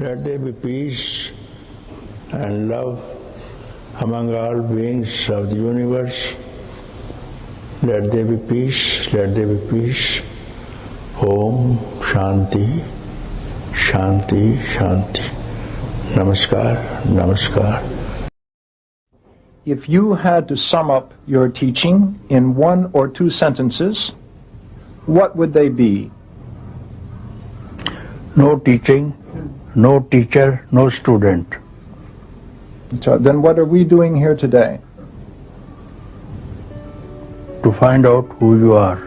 Let there be peace and love among all beings of the universe. Let there be peace, let there be peace. Om Shanti, Shanti, Shanti. Namaskar, Namaskar. If you had to sum up your teaching in 1 or 2 sentences, what would they be? No teaching, no teacher, no student. So then what are we doing here today? To find out who you are.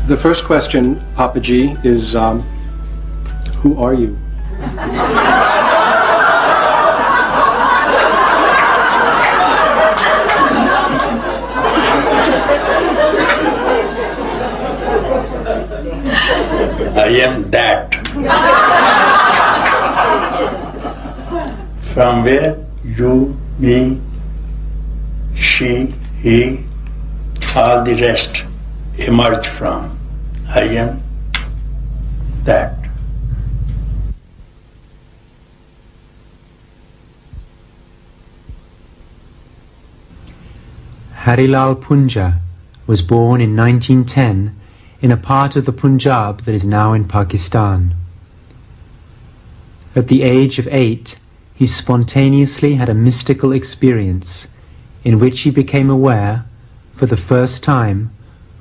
The first question, Papaji, is who are you? I am that. From where you, me, she, he, all the rest emerge from. I am that. HWL Poonja was born in 1910 in a part of the Punjab that is now in Pakistan. At the age of 8, he spontaneously had a mystical experience in which he became aware, for the first time,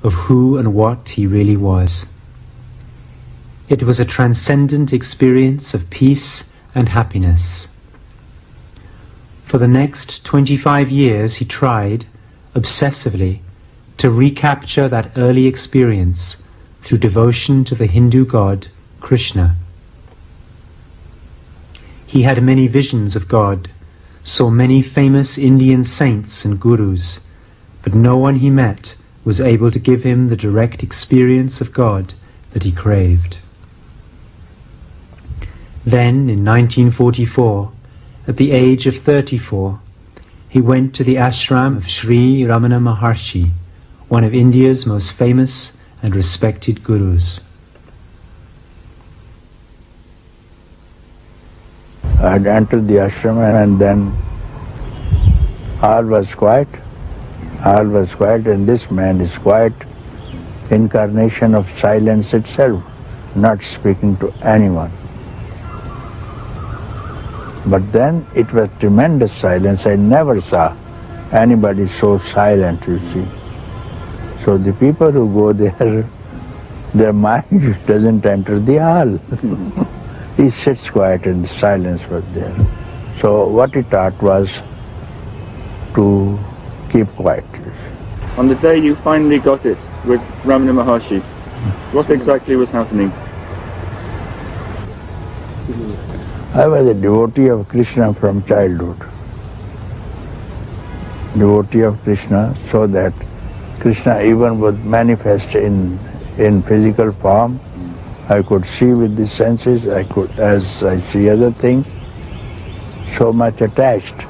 of who and what he really was. It was a transcendent experience of peace and happiness. For the next 25 years he tried, obsessively, to recapture that early experience through devotion to the Hindu god, Krishna. He had many visions of God, saw many famous Indian saints and gurus, but no one he met was able to give him the direct experience of God that he craved. Then, in 1944, at the age of 34, he went to the ashram of Sri Ramana Maharshi, one of India's most famous and respected gurus. I had entered the ashram and then all was quiet. All was quiet, and this man is quiet, incarnation of silence itself, not speaking to anyone. But then it was tremendous silence. I never saw anybody so silent, you see. So the people who go there, their mind doesn't enter the hall. He sits quiet and the silence was there. So what he taught was to keep quiet. On the day you finally got it with Ramana Maharshi, what exactly was happening? I was a devotee of Krishna from childhood. Devotee of Krishna, so that Krishna even would manifest in physical form. I could see with the senses, I could, as I see other things, so much attached.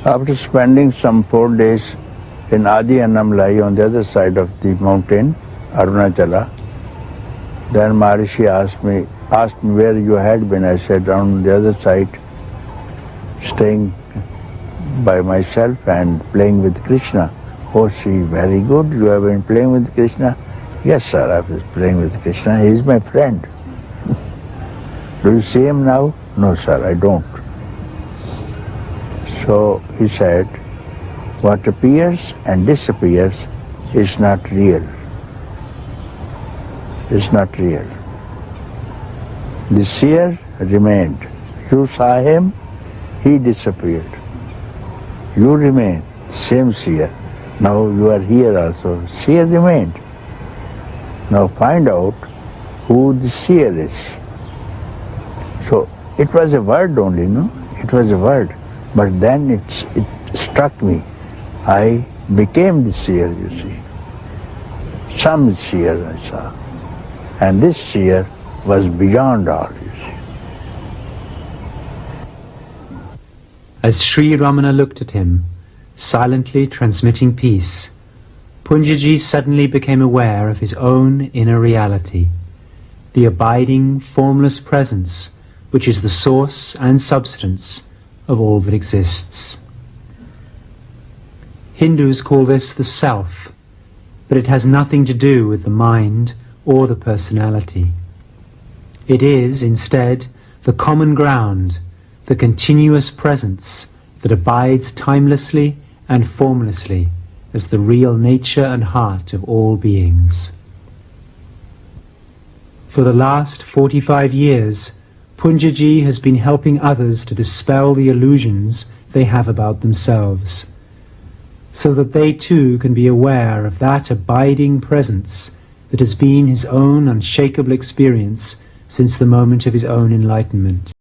After spending some 4 days in Adi Annamlai on the other side of the mountain, Arunachala, then Maharishi asked me where you had been. I said, on the other side, staying by myself and playing with Krishna. Oh, see, very good, you have been playing with Krishna? Yes, sir, I was playing with Krishna. He is my friend. Do you see him now? No, sir, I don't. So he said, what appears and disappears is not real. It's not real. The seer remained. You saw him, he disappeared. You remain, same seer. Now you are here also. Seer remained. Now find out who the seer is. So it was a word only, no? It was a word. But then it struck me. I became the seer, you see. Some seer I saw. And this seer was beyond all, you see. As Sri Ramana looked at him, silently transmitting peace, Poonjaji suddenly became aware of his own inner reality, the abiding, formless presence which is the source and substance of all that exists. Hindus call this the self, but it has nothing to do with the mind or the personality. It is, instead, the common ground, the continuous presence that abides timelessly and formlessly as the real nature and heart of all beings. For the last 45 years, Poonjaji has been helping others to dispel the illusions they have about themselves, so that they too can be aware of that abiding presence that has been his own unshakable experience since the moment of his own enlightenment.